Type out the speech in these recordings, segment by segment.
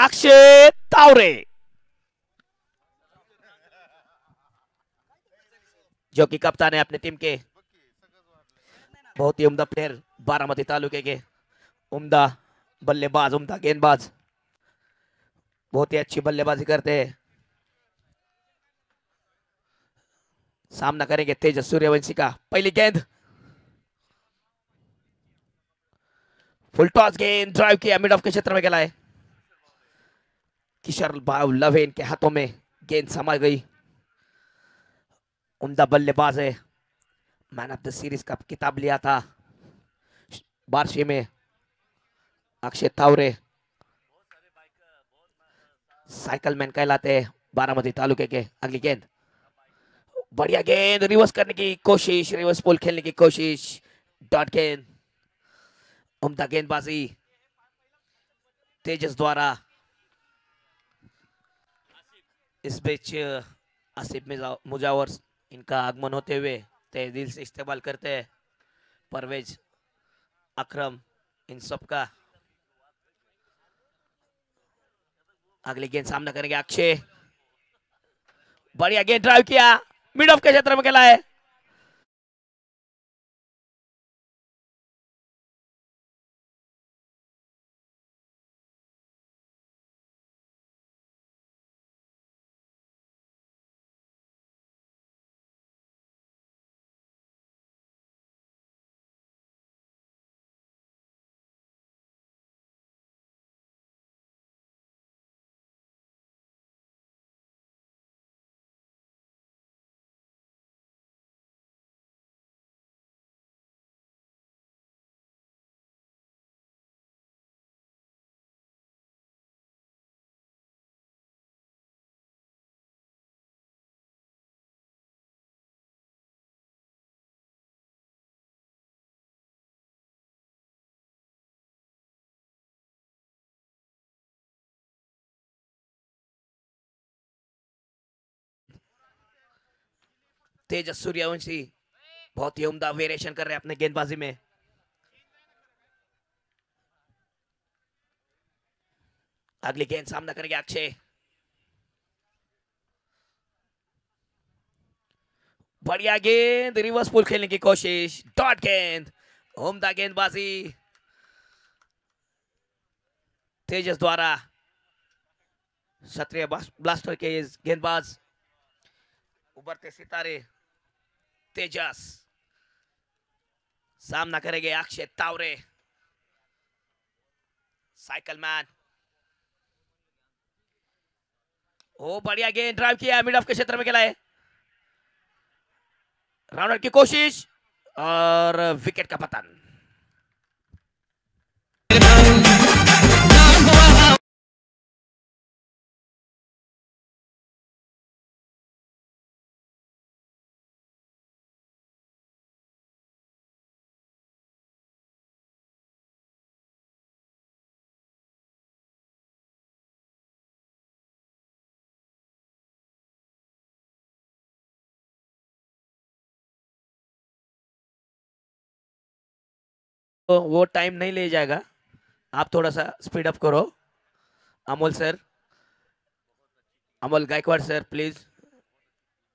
अक्षय तावरे, जो कि कप्तान है अपने टीम के। बहुत ही उम्दा प्लेयर, बारामती तालुके के उम्दा बल्लेबाज, उम्दा गेंदबाज, बहुत ही अच्छी बल्लेबाजी करते हैं। सामना करेंगे तेजस सूर्यवंशी का। पहली गेंद, फुल टॉस गेंद, ड्राइव किया, मिड ऑफ के क्षेत्र में खेला है। किशोर भाव लवे इनके हाथों में गेंद समा गई। उम्दा बल्लेबाज है, मैन ऑफ द सीरीज का किताब लिया था बारशी में। अक्षय तावरे साइकिल मैन कहलाते हैं बारामती तालुके के। अगली गेंद, बढ़िया गेंद, रिवर्स करने की कोशिश, रिवर्स पुल खेलने की कोशिश, डॉट गेंद। उम्दा गेंदबाजी तेजस द्वारा। इस बीच आसिफ मुजावर इनका आगमन होते हुए तहे दिल से इस्तेमाल करते हैं। परवेज, अकरम, इन सब का। अगली गेंद सामना करेंगे अक्षय, बढ़िया गेंद, ड्राइव किया, मिड ऑफ के क्षेत्र में खेला है। तेजस सूर्यवंशी बहुत ही उम्दा वेरिएशन कर रहे हैं अपने गेंदबाजी में। अगली गेंद सामना करेंगे अक्षय, बढ़िया गेंद, रिवर्स पुल खेलने की कोशिश, डॉट गेंद। उम्दा गेंदबाजी तेजस द्वारा। क्षत्रिय ब्लास्टर के गेंदबाज, उभरते सितारे तेजस, सामना करेंगे अक्षय तावरे, साइकिल मैन। ओ बढ़िया गेंद, ड्राइव किया, मिड ऑफ के क्षेत्र में खेला है। राउंडर की कोशिश और विकेट का पतन। तो वो टाइम नहीं ले जाएगा, आप थोड़ा सा स्पीड अप करो। Amol sir, Amol Gaikwad sir please.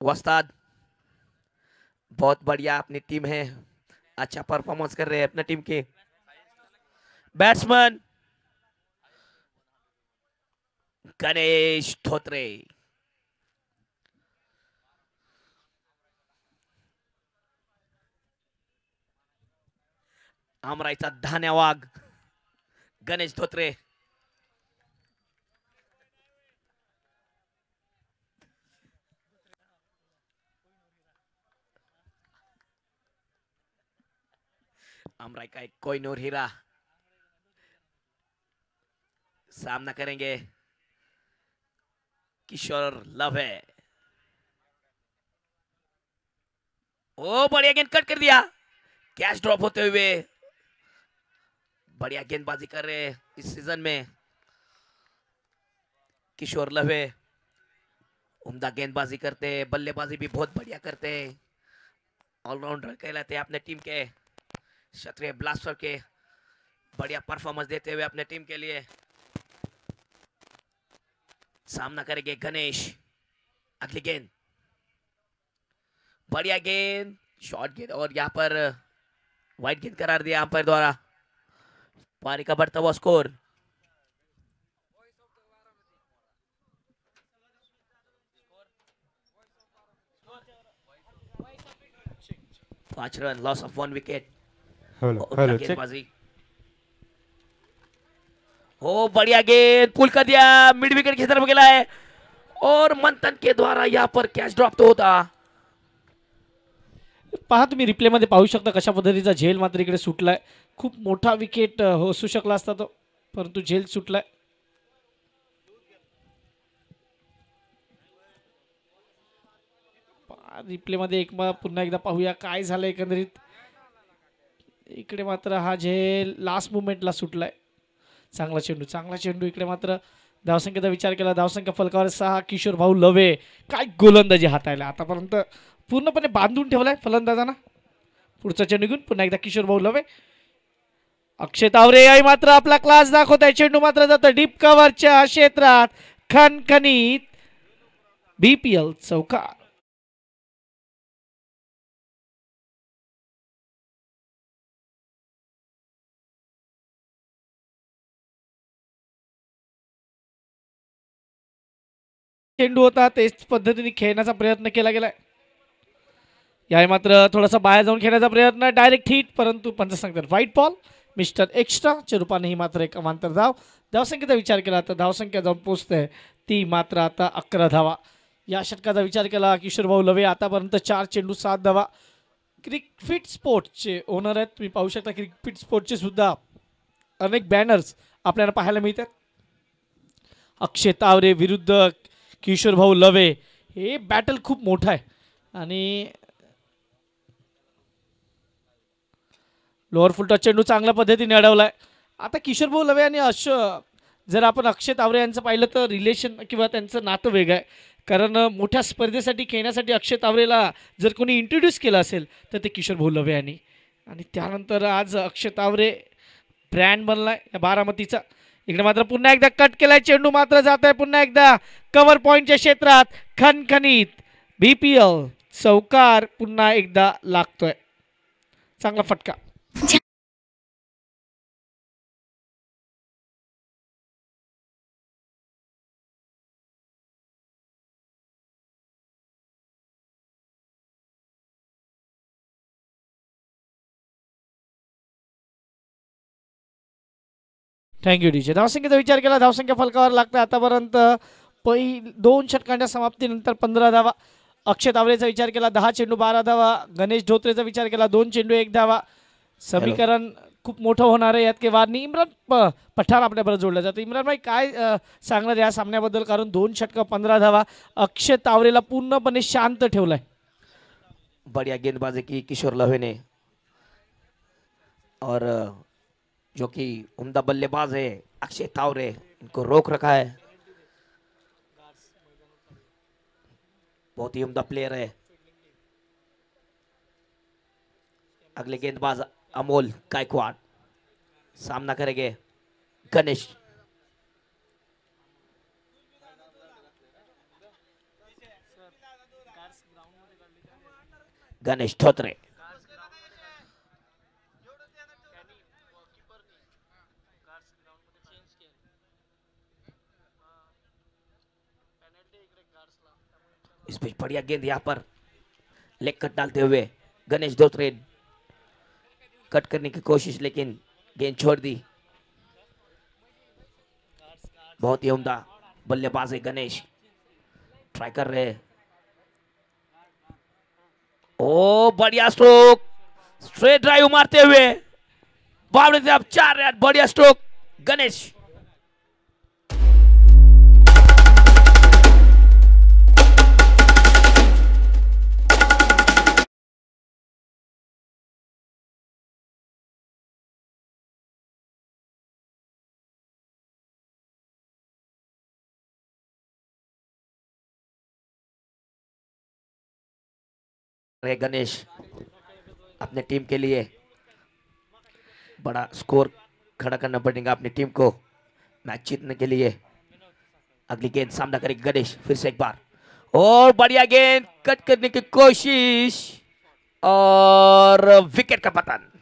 वस्ताद, बहुत बढ़िया अपनी टीम है, अच्छा परफॉर्मेंस कर रहे हैं अपने टीम के। बैट्समैन गणेश धोत्रे, आमराईचा धान्या वाघ गणेश धोत्रे। आमराई का एक कोहिनूर हीरा, सामना करेंगे किशोर लवे। ओ बढ़िया गेंद, कट कर दिया, कैच ड्रॉप होते हुए। बढ़िया गेंदबाजी कर रहे हैं इस सीजन में किशोर लवे। उम्दा गेंदबाजी करते हैं, बल्लेबाजी भी बहुत बढ़िया करते हैं, ऑलराउंडर कहलाते हैं अपने टीम के। क्षत्रिय ब्लास्टर के बढ़िया परफॉर्मेंस देते हुए अपने टीम के लिए। सामना करेंगे गणेश। अगली गेंद, बढ़िया गेंद, शॉर्ट गेंद और यहाँ पर वाइड गेंद करार दिया अंपायर द्वारा। पारी का बढ़ता हुआ score 5 run, loss of 1 wicket. Hello check. गेंदबाजी, ओ बढ़िया गेंद, पुल कर दिया, मिड विकेट की तरफ गेला है और मंथन के द्वारा यहाँ पर कॅच ड्रॉप तो होता। पहा तुम्ही रिप्ले मध्ये पाहू शकता कशा पद्धतीचा झेल मात्र इकडे सुटलाय। खूप मोठा विकेट असू शकला असता तो, परंतु झेल सुटलाय। रिप्ले मध्ये पुन्हा एकदा पाहूया काय झालं एकंदरीत। इकडे मात्र हा झेल लास्ट मुवमेंटला सुटलाय। चांगला चेंडू इकडे मात्र धावसंख्येचा विचार केला, धावसंख्या फलकावर 6। किशोर भाऊ लवे काय गोलंदाजी हाताळल्या, आतापर्यंत पूर्णपणे बांधून ठेवलाय फलंदाजांना। पुढचा चेंडू घेऊन पुन्हा एकदा किशोर भाऊ लवे, अक्षय तावरे याही मात्र आपला क्लास दाखवत आहे। चेंडू मात्र जातो डीप कव्हरच्या क्षेत्रात, खणखणीत बीपीएल चौकार। चेंडू होता तेच पद्धतीने खेळण्याचा प्रयत्न केला गेलाय। याही मात्र थोडासा बाहेर जाऊन खेळण्याचा प्रयत्न, डायरेक्ट हिट, परंतु पंच सांगतात व्हाईट बॉल मिस्टर एक्स्ट्राच्या रूपाने ही मात्र एक अमांतर धाव। धावसंख्येचा विचार केला तर धावसंख्या जाऊन पोहोचते ती मात्र आता 11 धावा। या षटकाचा विचार केला किशोर भाऊ लवे आतापर्यंत 4 चेंडू 7 धावा। क्रिकफिट स्पोर्ट्सचे ओनर आहेत, तुम्ही पाहू शकता क्रिकफिट स्पोर्ट्सचे सुद्धा अनेक बॅनर्स आपल्याला पाहायला मिळतात। अक्षय तावरे विरुद्ध किशोर भाऊ लवे, हे बॅटल खूप मोठा आहे आणि लोअर फुलटॉस चेंडू चांगल्या पद्धतीने अडवलाय। आता किशोर भाऊ लवे आणि जर आपण अक्षय तावरे यांचं पाहिलं तर रिलेशन किंवा त्यांचं नातं वेगळं आहे, कारण मोठ्या स्पर्धेसाठी खेळण्यासाठी अक्षय तावरेला जर कोणी इंट्रोड्यूस केलं असेल तर ते किशोर भाऊ लवे यांनी, आणि त्यानंतर आज अक्षय तावरे ब्रँड बनलाय या बारामतीचा। इकडे मात्र पुन्हा एकदा कट केलाय, चेंडू मात्र जात आहे पुन्हा एकदा कव्हर पॉइंटच्या क्षेत्रात, खणखणीत बीपीएल चौकार पुन्हा एकदा लागतोय। चांगला फटका। Thank you DJ. धावसंख्येचा विचार केला, धावसंख्या फलकावर लागते आतापर्यंत 2 षटकांच्या समाप्तीनंतर 15 धावा। अक्षय तावरेचा विचार केला 10 चेंडू 12 धावा। गणेश धोत्रेचा विचार केला 2 चेंडू 1 धावा। समीकरण खूप मोठं होणार आहे यात के वारणी। इम्रान पठाण आपल्याबरोबर जोडला जातो। इम्रान भाई काय सांगणार या सामन्याबद्दल, कारण 2 षटक 15 धावा अक्षय तावरेला पूर्णपणे शांत ठेवलाय। बढ़िया गेंदबाजी की किशोर लवे ने, और जो कि उम्दा बल्लेबाज है अक्षय तावरे, इनको रोक रखा है। बहुत ही उम्दा प्लेयर है। अगले गेंदबाज अमोल गायकवाड़, सामना करेंगे गणेश। गणेश धोत्रे, इस बीच बढ़िया गेंद यहाँ पर लेग कट डालते हुए गणेश धोत्रे, कट करने की कोशिश लेकिन गेंद छोड़ दी। बहुत ही उम्दा बल्लेबाज है गणेश, ट्राई कर रहे हैं। ओ बढ़िया स्ट्रोक, स्ट्रेट ड्राइव मारते हुए बावड़े से अब 4 रन। बढ़िया स्ट्रोक गणेश। गणेश अपने टीम के लिए बड़ा स्कोर खड़ा करना पड़ेगा अपनी टीम को मैच जीतने के लिए। अगली गेंद सामना करेंगे गणेश फिर से एक बार और बढ़िया गेंद कट करने की कोशिश और विकेट का पतन।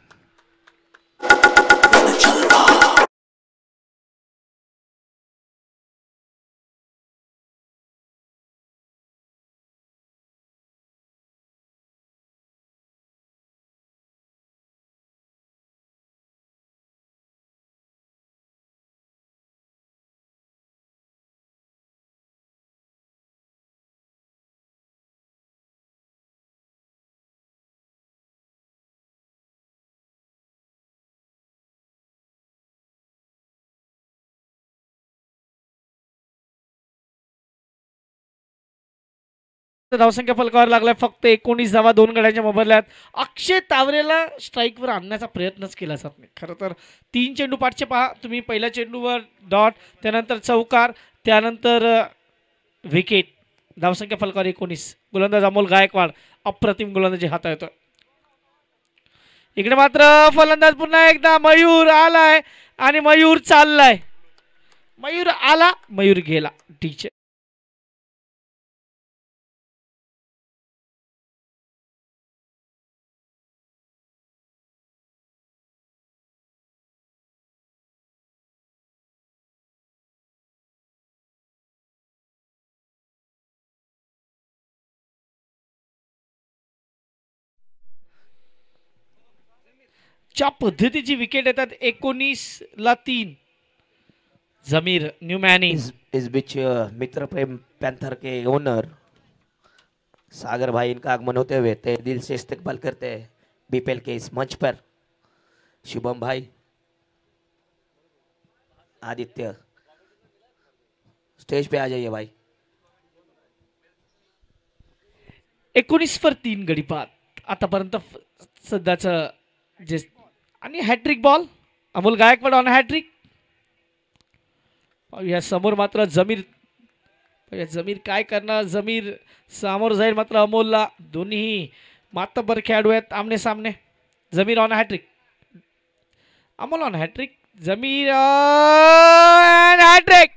धावसंख्या फलकावर लागलाय फक्त 19 धावा 2 गड्यांच्या मोबदल्यात. अक्षय तावरेला स्ट्राईकवर आणण्याचा प्रयत्नच केला जात नाही. खरं तर 3 चेंडू पाठचे पहा तुम्ही. पहिल्या चेंडूवर डॉट, त्यानंतर चौकार, त्यानंतर विकेट. धावसंख्या फलकावर 19. गोलंदाज अमोल गायकवाड अप्रतिम गोलंदाजी हाताळतोय. इकडे मात्र फलंदाज पुन्हा एकदा मयूर आलाय आणि मयूर चाललाय. मयूर आला, मयूर गेला. टीचर च्या पद्धतीची विकेट येतात. 19 ला 3. जमीर न्यूमॅनी. इस बीच मित्र प्रेम पैंथर के ओनर सागर भाई इनका आगमन होते हुए तहे दिल से इस्तकबाल करते हैं बीपीएल के इस मंच पर. शुभम भाई, आदित्य स्टेज पे आ जाइए भाई. 19 वर 3 गडी बाद आतापर्यंत सध्याचं जे. आणि hat trick ball Amol Gaikwad on hat trick. या समोर मात्र जमीर. जमीर काय करणार. जमीर समोर जाईल मात्र अमोलला. दोन्ही मातबर खेळाडू आहेत आमने सामने. Jameer on hattrick, Amol on hattrick, Jameer hattrick.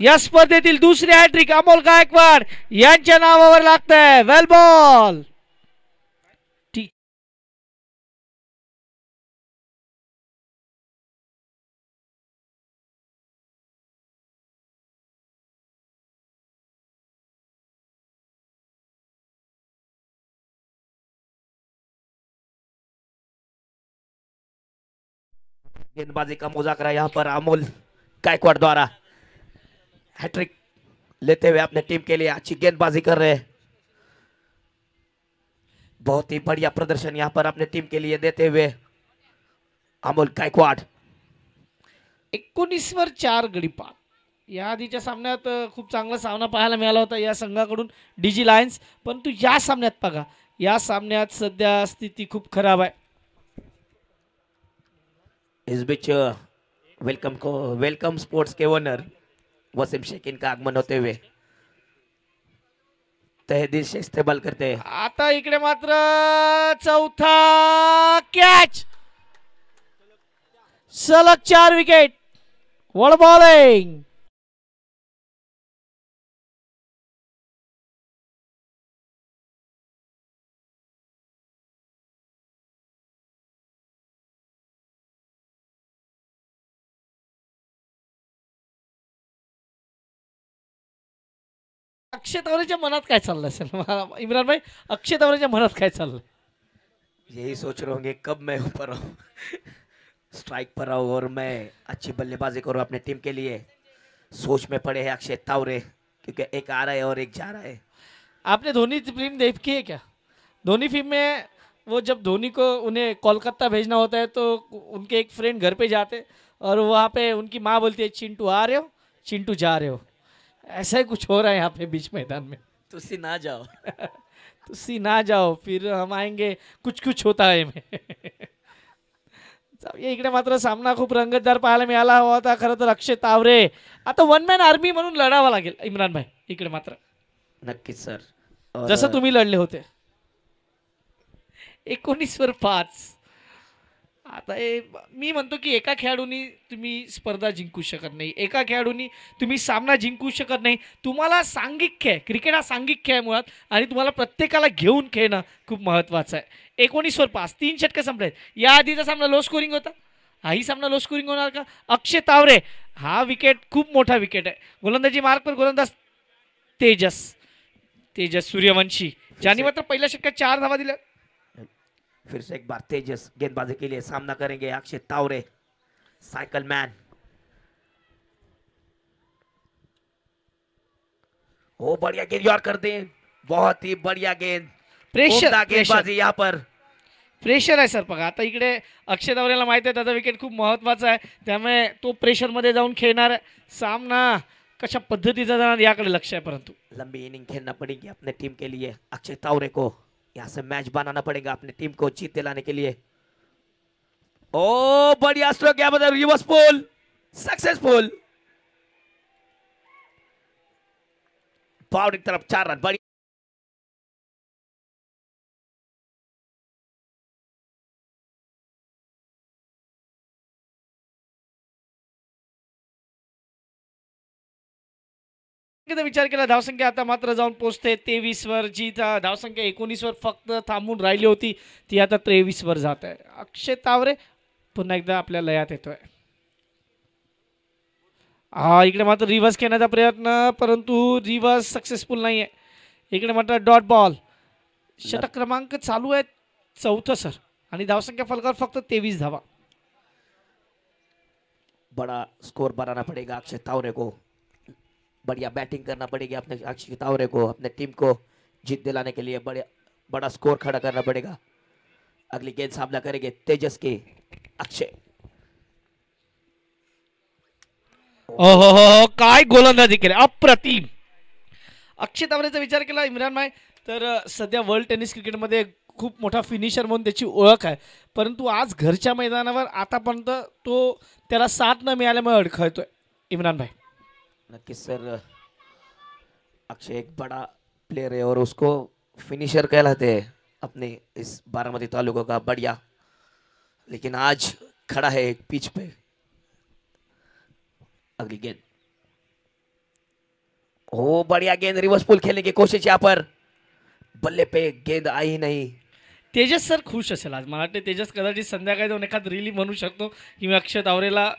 या स्पर्धेतील दुसरी हॅट्रिक अमोल गायकवाड यांच्या नावावर लागतंय. Well ball. गेंदबाजी का मुजाकरा यहाँ पर अमोल गायकवाड़ द्वारा. हैट्रिक लेते हुए अपने टीम के लिए अच्छी गेंदबाजी कर रहे हैं. बहुत ही बढ़िया प्रदर्शन यहाँ पर अपने टीम के लिए देते हुए अमोल गायकवाड़. 19 वर 4 गडी बाद. या आधीच्या सामन्यात खूप चांगला सामना पाहायला मिळाला होता या संघाकडून डीजी लायन्स. परंतु या सामन्यात बघा, या सामन्यात सध्या स्थिती खूप खराब आहे. इस बीच वेलकम स्पोर्ट्स के ओनर वसीम शेख इनका आगमन होते हुए तहे दिल से इस्तेमाल करते हैं. आता इकडे मात्र चौथा कॅच. सलग 4 विकेट. Well bowling. अक्षय तावरेच्या मनात काय चाललं असेल इम्रान भाई. अक्षय तावरेच्या मनात काय चाललं. यही सोच रहे होंगे कब मैं ऊपर आऊं, स्ट्राइक पर आऊं और मैं अच्छी बल्लेबाजी करूं अपने टीम के लिए. सोच में पड़े हैं अक्षय तावरे क्योंकि एक आ रहा है और एक जा रहा है. आपने धोनी फिल्म देखी है क्या. धोनी फिल्म में वो जब धोनी को उन्हें कोलकाता भेजना होता है तो उनके एक फ्रेंड घर पे जाते और वहाँ पे उनकी माँ बोलती है चिंटू आ रहे हो, चिंटू जा रहे हो. ऐसा ही कुछ हो रहा है यहाँ पे बीच मैदान में. तुसी ना जाओ तुसी ना जाओ फिर हम आएंगे. कुछ कुछ होता है में. इकडे मात्र सामना खूप रंगतदार पाहायला मिळाला होता. खरं तर अक्षय तावरे आता वन मॅन आर्मी म्हणून लढावं लागेल इम्रान भाई. इकडे मात्र नक्कीच सर. जसं तुम्ही लढले होते. 19 वर 5. आता मी म्हणतो की एका खेळाडूनी तुम्ही स्पर्धा जिंकू शकत नाही, एका खेळाडूनी तुम्ही सामना जिंकू शकत नाही. तुम्हाला सांघिक खेळ, क्रिकेट हा सांघिक खेळ आहे मुळात आणि तुम्हाला प्रत्येकाला घेऊन खेळणं खूप महत्त्वाचं आहे. 19 वर 5 3 षटकं संपले आहेत. या आधीचा सामना लो स्कोरिंग होता, हाही सामना लो स्कोरिंग होणार का? अक्षय तावरे हा विकेट खूप मोठा विकेट आहे. गोलंदाजी मार्कवर गोलंदाज तेजस तेजस सूर्यवंशी ज्यांनी मात्र पहिल्या षटकात 4 धावा दिल्या. फिर से एक बार तेजस गेंदबाजी के लिए सामना करेंगे अक्षय तावरे, साइकिल मैन. ओ बढ़िया गेंद यार कर दें, बहुत ही बढ़िया गेंद. प्रेशर उम्दा गेंदबाजी यहाँ पर. प्रेशर आहे सर. बघा आता इकडे अक्षय तावरेला माहिती आहे त्याचा विकेट खूप महत्त्वाचा आहे, त्यामुळे तो प्रेशरमध्ये जाऊन खेळणार आहे. सामना कशा पद्धतीचा जाणार याकडे लक्ष आहे. परंतु लंबी इनिंग खेलना पड़ेगी अपने टीम के लिए. अक्षय तावरे को यहाँ से मैच बनाना पड़ेगा अपनी टीम को जीत दिलाने के लिए. ओ बढ़िया स्ट्रोक यहाँ पर, रिवर्स पुल सक्सेसफुल. बाउंड्री की तरफ 4 रन. बढ़िया विचार केला धावसंख्या आता मात्र जाऊन पोहोचते 23 वर. जी धावसंख्या 19 वर फक्त थांबून राहिली होती ती आता 23 वर जात आहे. अक्षय तावरे पुन्हा एकदा आपल्या लयात येतोय. हा इकडे मात्र रिव्हर्स खेळण्याचा प्रयत्न, परंतु रिव्हर्स सक्सेसफुल नाही आहे. इकडे मात्र डॉट बॉल. षटक क्रमांक चालू आहे 4थं सर आणि धावसंख्या फलकावर फक्त 23 धावा. बड़ा स्कोर बनाना पड़ेगा अक्षय तावरे को. बढ़िया बैटिंग करना पड़ेगी अपने अक्षय तावरे को, अपने टीम को जीत दिलाने के लिए बड़ा स्कोर खड़ा करना पड़ेगा. अगली गेंद सामना करेंगे तेजस के अक्षय. ओहो काय गोलंदाजी केली, अप्रतिम. अक्षय तावरेचा विचार केला इम्रान भाई तर सध्या वर्ल्ड टेनिस क्रिकेटमध्ये खूप मोठा फिनिशर म्हणून त्याची ओळख आहे, परंतु आज घरच्या मैदानावर आतापर्यंत तो त्याला साथ न मिळाल्यामुळे अडखळतोय. इम्रान भाई नक्की सर, अक्षय एक बड़ा प्लेयर है और उसको फिनिशर कहलाते हैं अपने इस बारामती तालुका का. बढ़िया, लेकिन आज खड़ा है एक पिच पे. अगली गेंद, ओ बढ़िया गेंद, रिवर्स पुल खेलने की कोशिश यहाँ पर. बल्ले पे गेंद आई ही नहीं. तेजस सर खुश असेल आज. मला वाटते तेजस कदाचित संध्याकाळी जाऊन एखाद रिली म्हणू शकतो की मी अक्षय तावरेला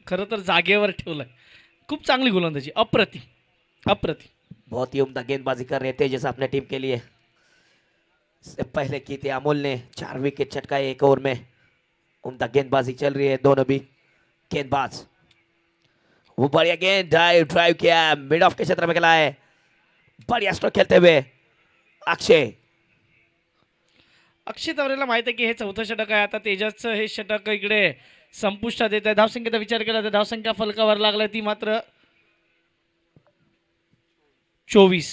खरं तर जागेवर ठेवलंय. खूप चांगली गोलंदाजी, अप्रतिम अप्रतिम. बहुत ही उम्दा गेंदबाजी कर रहे हैं तेजस अपने टीम के लिए. इससे पहले की थी अमोल ने 4 विकेट चटकाए 1 ओवर में. उम्दा गेंदबाजी चल रही है दोनों भी गेंदबाज. वो बढ़िया गेंद, ड्राइव किया, मिड ऑफ के क्षेत्र में खेला है. बढ़िया स्ट्रोक खेलते हुए अक्षय. अक्षय तावरेला माहिती आहे की हे 4थं षटक आहे. आता तेजसचं हे षटक इकडे संपुष्टात येत आहे. धावसंख्येचा विचार केला तर धावसंख्या फलकावर लागलाय ती मात्र 24.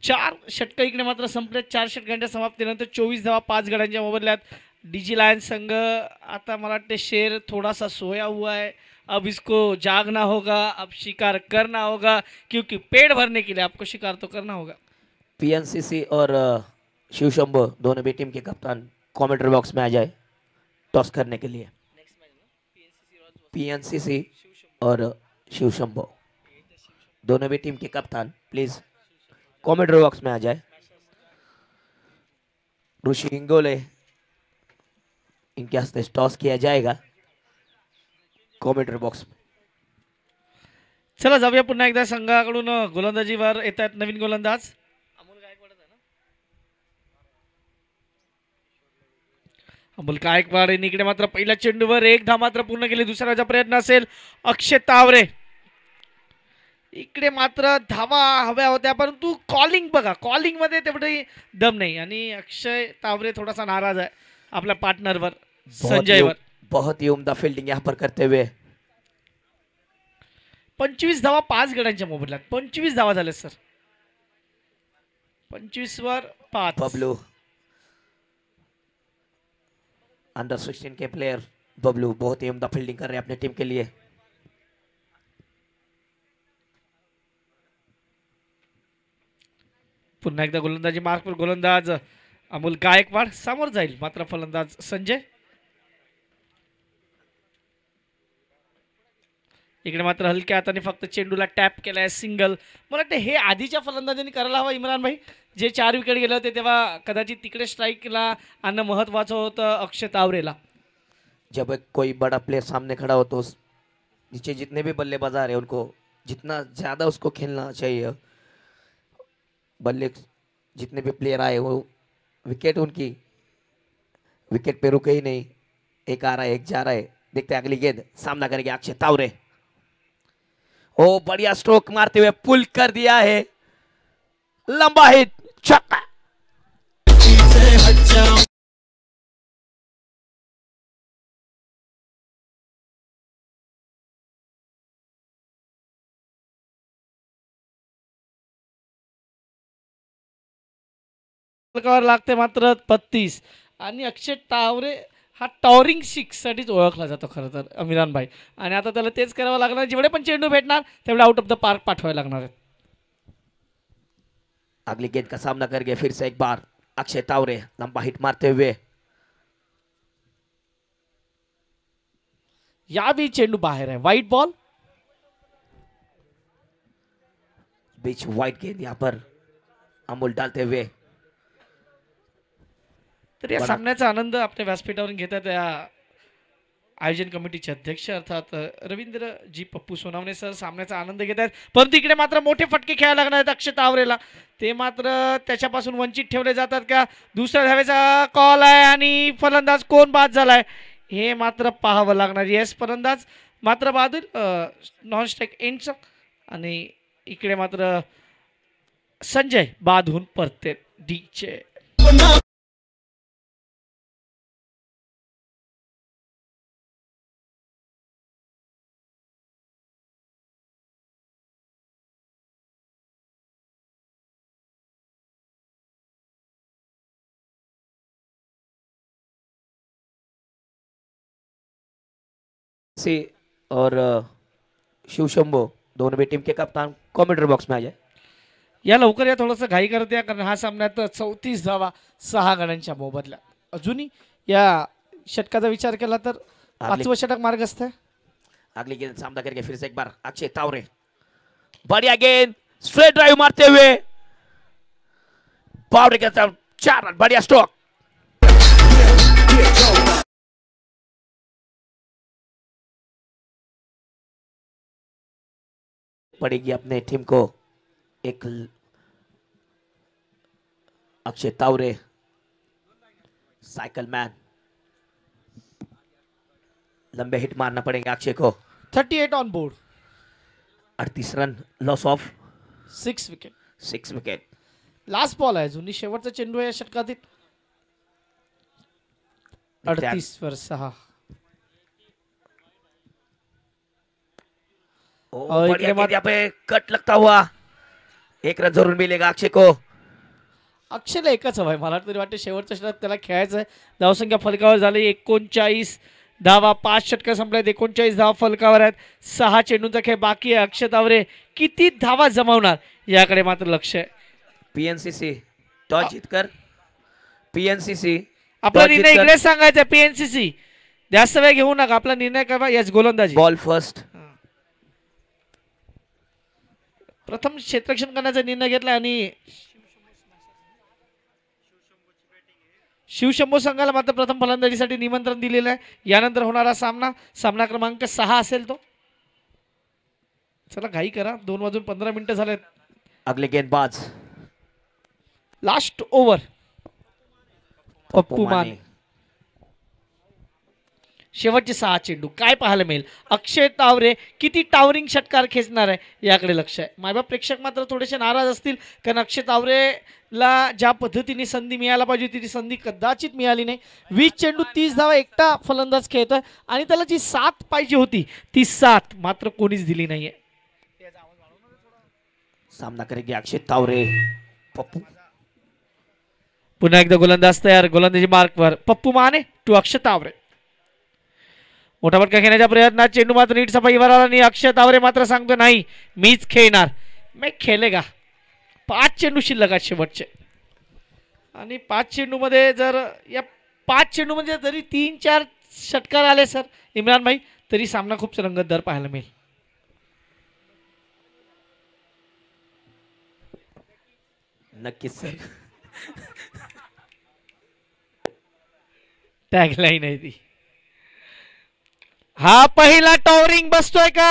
4 षटकं इकडे मात्र संपले. 4 षटकांच्या समाप्तीनंतर 24 धावा 5 गड्यांच्या मोबदल्यात. डीजी लायन संघ आता मला वाटते शेर थोड़ा सा सोया हुआ है. अब इसको जागना होगा, अब शिकार करना होगा, क्योंकि पेट भरने के लिए आपको शिकार तो करना होगा. पीएनसीसी और शिव शंभो दोनों भी टीम के कप्तान कमेंट्री बॉक्स में आ जाए टॉस करने के लिए. पीएनसीसी और शिव शंभो दोनों भी टीम के कप्तान प्लीज कमेंट्री बॉक्स में आ जाए. ऋषि इंगोले इनके हस्ते टॉस किया जाएगा कमेंट्री बॉक्स में. चला जाऊया पुन्हा एकदा संघाकडून गोलंदाजीवर येतात नवीन गोलंदाज. अमोल गायकवाड इकडे मात्र पहिल्या चेंडूवर 1 धाव मात्र पूर्ण केली. दुसऱ्याचा प्रयत्न असेल अक्षय तावरे. इकडे मात्र धावा हव्या होत्या, परंतु कॉलिंग बघा, कॉलिंग मध्ये तेवढे दम नाही आणि अक्षय तावरे थोडासा नाराज आहे आपल्या पार्टनरवर संजयवर. बहुत ही उम्दा फील्डिंग यहाँ पर करते हुए 25 धावा 5 गड्यांच्या मोबदल्यात. 25 धावा झाले सर. 25 वर 5. बबलू अंडर 16 के प्लेयर बबलू बहुत ही उम्दा फील्डिंग कर रहे हैं अपने टीम के लिए. पुन्हा एकदा गोलंदाजी मार्कवर गोलंदाज अमोल गायकवाड समोर जाईल मात्र फलंदाज संजय. इकडे मात्र हलक्या हाताने फक्त चेंडूला टॅप केलाय सिंगल. मला वाटतं हे आधीच्या फलंदाजांनी करायला हवं इम्रान भाई. जे 4 विकेट गेले होते तेव्हा कदाचित तिकडे स्ट्राईकला आणणं महत्त्वाचं होतं अक्षय तावरेला. जब कोई बड़ा प्लेयर सामने खड़ा हो तो नीचे जितने भी बल्लेबाज आ रहे हैं उनको जितना ज़्यादा उसको खेलना चाहिए. बल्ले जितने भी प्लेयर आए वो विकेट उनकी विकेट पे रुके ही नहीं. एक आ रहा है एक जा रहा है. देखते हैं अगली गेंद सामना करेंगे अक्षय तावरे. ओ बढ़िया स्ट्रोक मारते हुए पुल कर दिया है. लंबा हिट छक्का. लागते मात्र 32 आणि अक्षय तावरे हा टॉरिंग 6 साठीच ओळखला जातो खरं तर इम्रान भाई. आणि आता त्याला तेच करावं लागणार. जेवढे पण चेंडू भेटणार तेवढे आउट ऑफ द पार्क पाठवायला लागणार आहेत. अगली गेंद का सामना करेंगे फिर से एक बार अक्षय तावरे. लंबा हिट मारते हुए या भी चेंडू बाहेर आहे. White ball. बीच वाइट गेंद यहाँ पर अमोल डालते हुए. तर या सामन्याचा आनंद आपल्या व्यासपीठावरून घेतात या आयोजन कमिटीचे अध्यक्ष अर्थात रवींद्र जी पप्पू सोनावणे सर सामन्याचा आनंद घेत आहेत. परंतु इकडे मात्र मोठे फटके खेळायला लागणार आहेत अक्षय तावरेला. ते मात्र त्याच्यापासून वंचित ठेवले जातात का. दुसऱ्या धावेचा कॉल आहे आणि फलंदाज कोण बाद झालाय हे मात्र पाहावं लागणार. येस फलंदाज मात्र बादल नॉन स्ट्राईक एंडचं. आणि इकडे मात्र संजय बाद होऊन परते डीचे. और शिव शंभो दोनों भी टीम के कप्तान कमेंट्री बॉक्स में आ जाए. या लवकर या थोडंसं घाई करत या कारण हा सामन्यात 34 धावा 6 गड्यांच्या मोबदल्यात. अजूनही या षटकाचा विचार केला तर 5वं षटक मार्गस्थ आहे. अगली गेंद सामना करके फिर से एक बार अक्षय तावरे. बढ़िया गेंद स्ट्रेट ड्राइव मारते हुए बाउंड्री के तरफ 4 रन. बढ़िया स्ट्रोक. पड़ेगी अपने टीम को एक अक्षय तावरे साइकिल मैन. लंबे हिट मारना पड़ेगा अक्षय को. 38 on board. 38 run loss of 6 wicket. 6 wicket. Last ball आहे जुनी शेवटचा चेंडू आहे या षटकातील. 38 वर 6. बढ़िया गेंद यहाँ पे कट लगता हुआ 1 रन जरूर मिलेगा अक्षय को. अक्षयला एकच हवाय मला तरी वाटते शेवटच्या षटकात त्याला खेळायचं आहे. धावसंख्या फलकावर झाली 39 धावा. 5 षटकं संपल्यात. 39 धावा फलकावर आहेत. 6 चेंडूंचा खेळ बाकी आहे. अक्षय तावरे किती धावा जमावणार याकडे मात्र लक्ष आहे. पीएनसीसी टॉस जीतकर पीएनसीसी आपला निर्णय इकडेच सांगायचा. पीएनसीसी जास्त वेळ घेऊ नका. आपला निर्णय करा. यस गोलंदाजी. Ball first. प्रथम क्षेत्ररक्षण करण्याचा निर्णय घेतला आणि शिवशंभो संघाला मात्र प्रथम फलंदाजीसाठी निमंत्रण दिलेलं आहे. यानंतर होणारा सामना क्रमांक 6 असेल तो. चला घाई करा. 2:15 झालेत. अगले गेंदबाज लास्ट ओव्हर पप्पू माने. शेवटचे 6 चेंडू काय पाहायला मिळेल. अक्षय तावरे किती टावरिंग षटकार खेचणार आहे याकडे लक्ष आहे. मायबाप प्रेक्षक मात्र थोडेसे नाराज असतील कारण अक्षय तावरेला ज्या पद्धतीने संधी मिळायला पाहिजे होती ती संधी कदाचित मिळाली नाही. 20 चेंडू 30 धावा एकटा फलंदाज खेळतोय आणि त्याला जी 7 पाहिजे होती ती 7 मात्र कोणीच दिली नाहीये. सामना करेंगे अक्षय तावरे. पप्पू पुन्हा एकदा गोलंदाज तयार. गोलंदाजी मार्कवर पप्पू माने टू अक्षय तावरे. मोठा फटका घेण्याच्या प्रयत्नात चेंडू मात्र नीट सफाईवर आला आणि अक्षय तावरे मात्र सांगतो नाही मीच खेळणार. मी खेळेगा. 5 चेंडू शिल्लक आहेत शेवटचे आणि 5 चेंडूमध्ये जर या 5 चेंडूमध्ये जरी 3-4 षटकार आले सर इम्रान भाई तरी सामना खूप रंगतदार पाहायला मिळेल. नक्कीच सर. टॅगलाईन आहे ती. हा पहिला टॉवरिंग बसतोय का?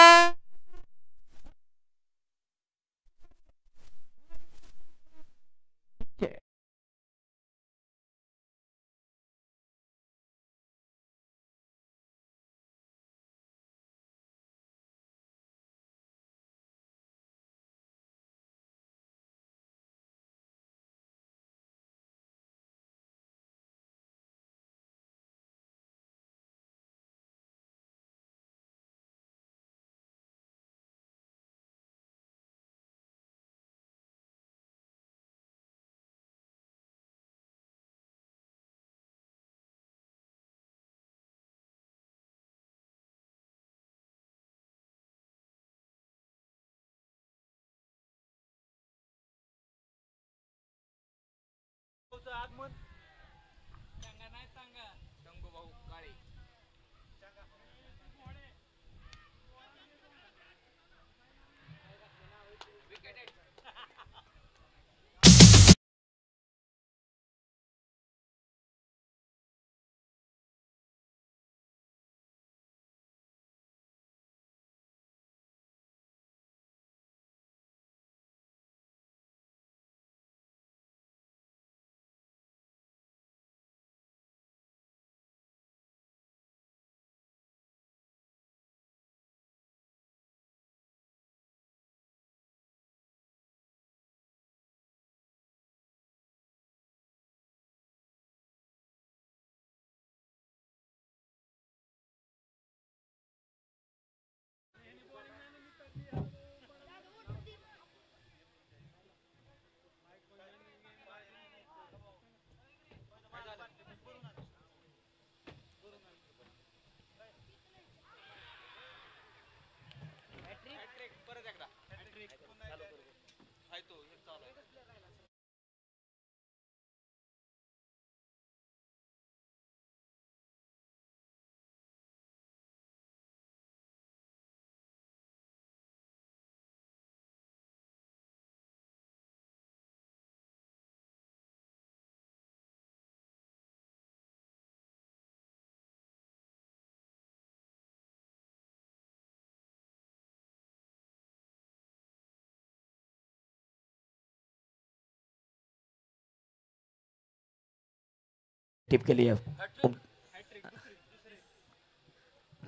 टिप के लिए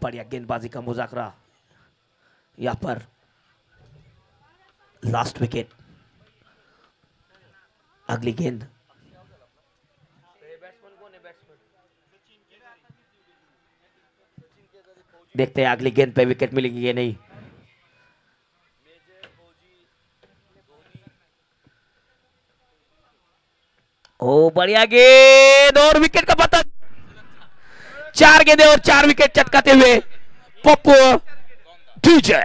बढ़िया गेंदबाजी का मुजाकरा. यहाँ पर लास्ट विकेट. अगली गेंद. देखते हैं अगली गेंद पे विकेट मिलेगी या नहीं. ओ बढ़िया गेंद और विकेट का पतन. 4 गेंदें और 4 विकेट चटकाते हुए पप्पू डीजे.